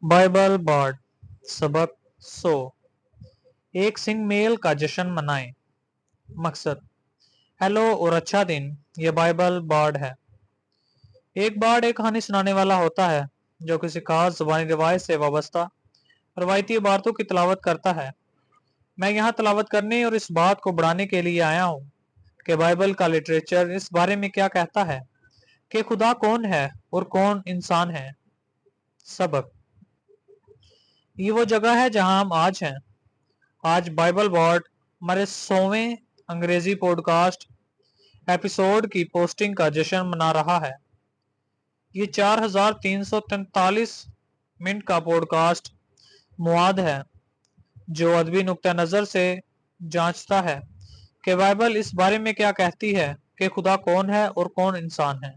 Bible board सबक 100 एक Singh mail का जश्न मनाएं। मकसद हेलो और अच्छा दिन। यह बाइबल बार्ड है। एक बार्ड एक कहानी सुनाने वाला होता है जो किसी खास जुबानी रिवायत से वाबस्ता रवायती इबारतों की तलावत करता है। मैं यहाँ तलावत करने और इस बात को बढ़ाने के लिए आया हूँ कि बाइबल का लिटरेचर इस बारे में क्या कहता है कि खुदा कौन है और कौन इंसान है। सबक ये वो जगह है जहाँ हम आज हैं। आज बाइबल वर्ड हमारे 100वें अंग्रेजी पॉडकास्ट एपिसोड की पोस्टिंग का जश्न मना रहा है। ये 4343 मिनट का पॉडकास्ट मुआद है जो अदबी नुक्ता नज़र से जांचता है कि बाइबल इस बारे में क्या कहती है कि खुदा कौन है और कौन इंसान है।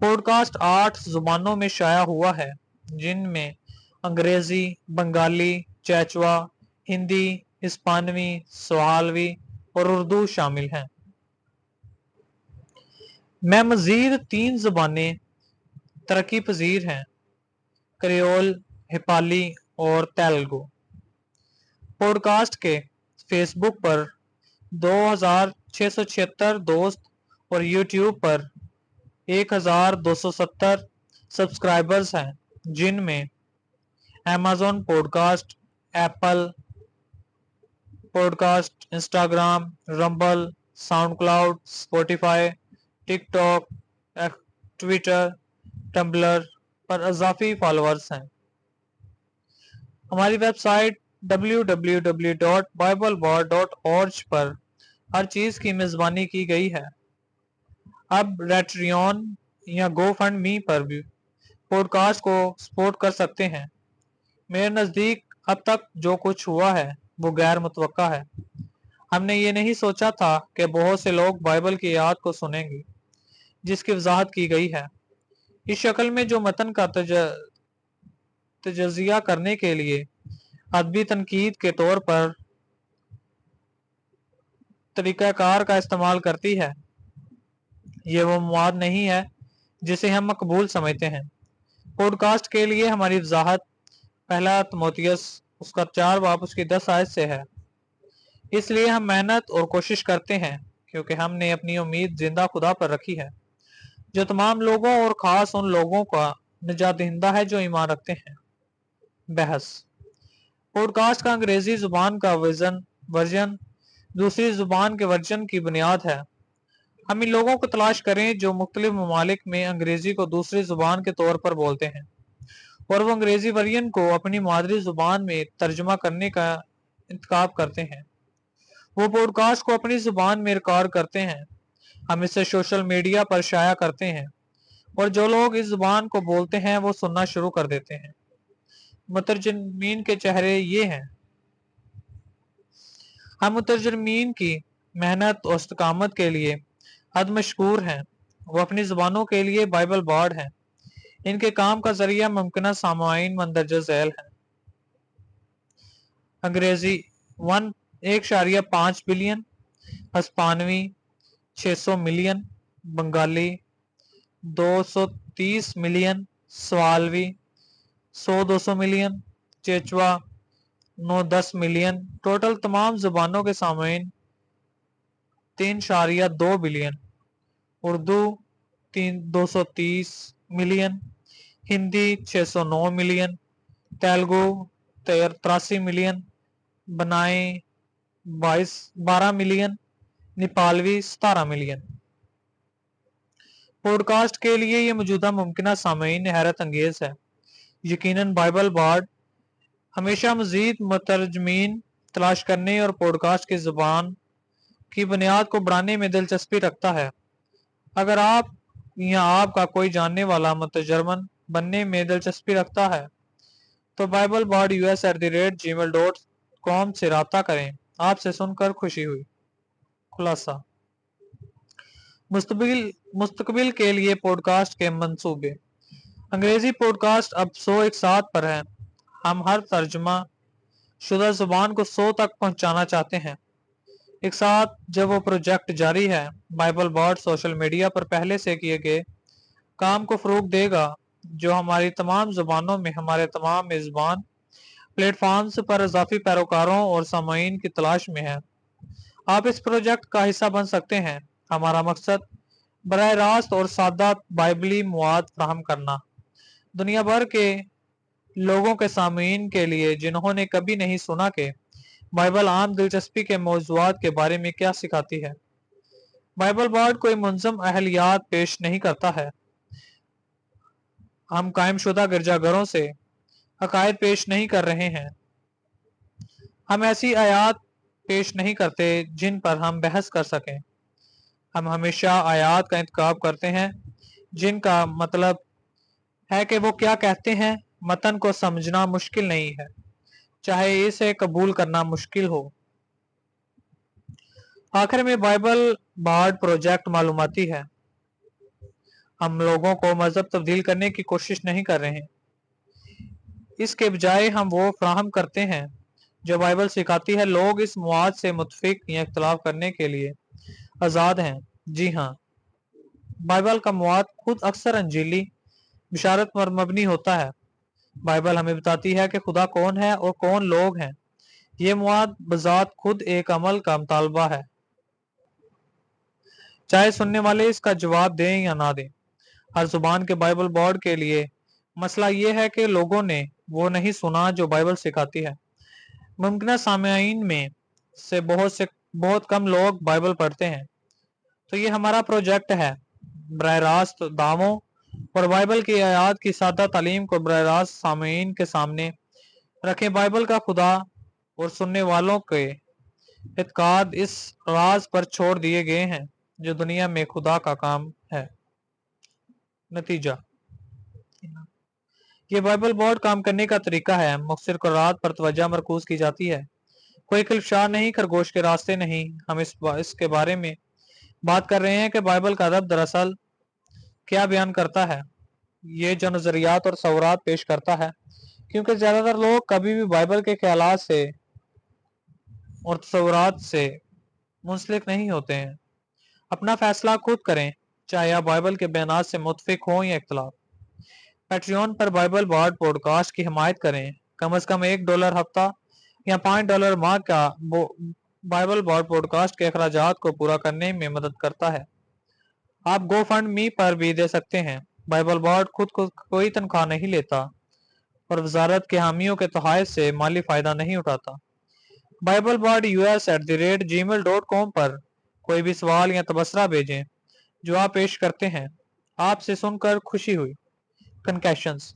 पॉडकास्ट 8 जुबानों में शाया हुआ है जिनमें अंग्रेजी, बंगाली, चेचवा, हिंदी, हिस्पानवी, स्वाहिली और उर्दू शामिल हैं। मैं मजीद 3 जुबानें तरक्की पजीर हैं, क्रियोल, हिपाली और तेलुगु। पॉडकास्ट के फेसबुक पर 2676 दोस्त और यूट्यूब पर 1270 सब्सक्राइबर्स हैं जिनमें Amazon podcast, Apple podcast, Instagram, Rumble, SoundCloud, Spotify, TikTok, Twitter, Tumblr पर अज़ाफ़ी फॉलोअर्स हैं। हमारी वेबसाइट www.biblebar.org पर हर चीज़ की मेज़बानी की गई है। अब रेट्रियन या गो फंड मी पर भी पॉडकास्ट को सपोर्ट कर सकते हैं। मेरे नज़दीक अब तक जो कुछ हुआ है वो गैर मुतवक्का है। हमने ये नहीं सोचा था कि बहुत से लोग बाइबल की आयत को सुनेंगे जिसकी वजाहत की गई है इस शक्ल में जो मतन का तजज़िया करने के लिए अदबी तनकीद के तौर पर तरीक़ाकार का इस्तेमाल करती है। ये वो मवाद नहीं है जिसे हम मकबूल समझते हैं। पॉडकास्ट के लिए हमारी वजाहत पहला तिमोथियुस उसका 4 बाब उसकी 10 आयत से है। इसलिए हम मेहनत और कोशिश करते हैं क्योंकि हमने अपनी उम्मीद जिंदा खुदा पर रखी है जो तमाम लोगों और खास उन लोगों का निजात दहिंदा है जो ईमान रखते हैं। बहस पॉडकास्ट का अंग्रेजी जुबान का वर्जन दूसरी जुबान के वर्जन की बुनियाद है। हम इन लोगों को तलाश करें जो मुख्तलिफ ममालिक में अंग्रेजी को दूसरी जुबान के तौर पर बोलते हैं और वो अंग्रेजी वर्जन को अपनी मादरी जुबान में तर्जुमा करने का इंतखाब करते हैं। वो पॉडकास्ट को अपनी जुबान में रिकॉर्ड करते हैं। हम इसे सोशल मीडिया पर शाया करते हैं और जो लोग इस जुबान को बोलते हैं वो सुनना शुरू कर देते हैं। मुतरजमीन के चेहरे ये हैं। हम मुतरजमीन की मेहनत और इस्तकामत के लिए हद मशकूर हैं। वो अपनी जुबानों के लिए बाइबल बार्ड हैं। इनके काम का जरिया मुमकिन सामाइन मंदरजा झैल है। अंग्रेजी 1.5 बिलियन, हिस्पानवी 600 million, Bengali 230 million, Swahili 100-200 million, चेचवा 9-10 मिलियन। टोटल तमाम जुबानों के सामीन 3.2 billion. Urdu 230 million, Hindi 609 million, Telugu 83 million, बनाई 12 मिलियन, नेपालवी 17 मिलियन। पॉडकास्ट के लिए ये मौजूदा मुमकिन सामीन हैरत अंगेज है। यकीनन बाइबल बार्ड हमेशा मजीद मुतरजमीन तलाश करने और पॉडकास्ट की जुबान की बुनियाद को बढ़ाने में दिलचस्पी रखता है। अगर आप या आपका कोई जानने वाला मुतरजमन बनने में दिलचस्पी रखता है तो बाइबल बार्ड us@gmail.com से रब्ता करें। आपसे सुनकर खुशी हुई। खुलासा मुस्तकबिल के लिए पॉडकास्ट के मंसूबे। अंग्रेजी पॉडकास्ट अब 101 पर है। हम हर तर्जमा शुदा जुबान को 100 तक पहुंचाना चाहते हैं। एक साथ जब वो प्रोजेक्ट जारी है, बाइबल बार्ड सोशल मीडिया पर पहले से किए गए काम को फरोग देगा जो हमारी तमाम जुबानों में हमारे तमाम मेज़बान प्लेटफॉर्म्स पर इजाफी पैरोकारों और सामाईन की तलाश में है। आप इस प्रोजेक्ट का हिस्सा बन सकते हैं। हमारा मकसद बराह रास्त और सादा बाइबली मवाद फराहम करना, दुनिया भर के लोगों के सामीन के लिए जिन्होंने कभी नहीं सुना कि बाइबल आम दिलचस्पी के मौज़ूआत के बारे में क्या सिखाती है। बाइबल बोर्ड कोई मुंज़म अहलियात पेश नहीं करता है। हम कायमशुदा गिरजाघरों से अकायद पेश नहीं कर रहे हैं। हम ऐसी आयात पेश नहीं करते जिन पर हम बहस कर सकें। हम हमेशा आयात का इंतखाब करते हैं जिनका मतलब है कि वो क्या कहते हैं। मतन को समझना मुश्किल नहीं है, चाहे इसे कबूल करना मुश्किल हो। आखिर में बाइबल बार्ड प्रोजेक्ट मालूमाती है। हम लोगों को मजहब तब्दील करने की कोशिश नहीं कर रहे हैं। इसके बजाय हम वो फराहम करते हैं जो बाइबल सिखाती है। लोग इस मवाद से मुतफिक या इख्तलाफ करने के लिए आज़ाद हैं। जी हाँ, बाइबल का मवाद खुद अक्सर अंजीली बिशारत पर मबनी होता है। बाइबल हमें बताती है कि खुदा कौन है और कौन लोग हैं। ये मवाद बजात खुद एक अमल का मुतालबा है, चाहे सुनने वाले इसका जवाब दें या ना दें। हर जुबान के बाइबल बोर्ड के लिए मसला ये है कि लोगों ने वो नहीं सुना जो बाइबल सिखाती है। मुमकिन सामीन में से बहुत कम लोग बाइबल पढ़ते हैं। तो ये हमारा प्रोजेक्ट है, बराह रास्त दावों और बाइबल की आयात की सादा तालीम को बराह रास्त सामीन के सामने रखें। बाइबल का खुदा और सुनने वालों के इत्काद इस राज पर छोड़ दिए गए हैं जो दुनिया में खुदा का काम है। नतीजा, ये बाइबल बोर्ड काम करने का तरीका है। मुख्तसर कुरात पर तवज्जो मरकूज की जाती है। कोई खिलफशार नहीं, खरगोश के रास्ते नहीं। हम इसके बारे में बात कर रहे हैं कि बाइबल का अदब दरअसल क्या बयान करता है। ये जो नजरियात और सवरात पेश करता है, क्योंकि ज्यादातर लोग कभी भी बाइबल के ख्यालात से और तसव्वुरात से मुंसलिक नहीं होते हैं। अपना फैसला खुद करें, चाहे आप बाइबल के बयानात से मुतफिक हों या इख्तलाफ। पैट्रियन पर बाइबल बोर्ड पॉडकास्ट की हिमायत करें। कम से कम $1 हफ्ता या $5 माह का बाइबल बोर्ड पॉडकास्ट के अखराजात को पूरा करने में मदद करता है। आप गो फंड मी पर भी दे सकते हैं। बाइबल बोर्ड खुद को कोई तनख्वाह नहीं लेता और वजारत के हामियों के तोहफ़ से माली फ़ायदा नहीं उठाता। बाइबल बोर्ड US@gmail.com पर कोई भी सवाल या तबसरा भेजें जो आप पेश करते हैं। आपसे सुनकर खुशी हुई। कन्केशंस,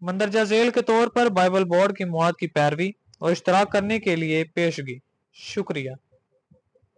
मंदरजा झेल के तौर पर बाइबल बोर्ड की मवाद की पैरवी और इश्तराक करने के लिए पेशगी। शुक्रिया।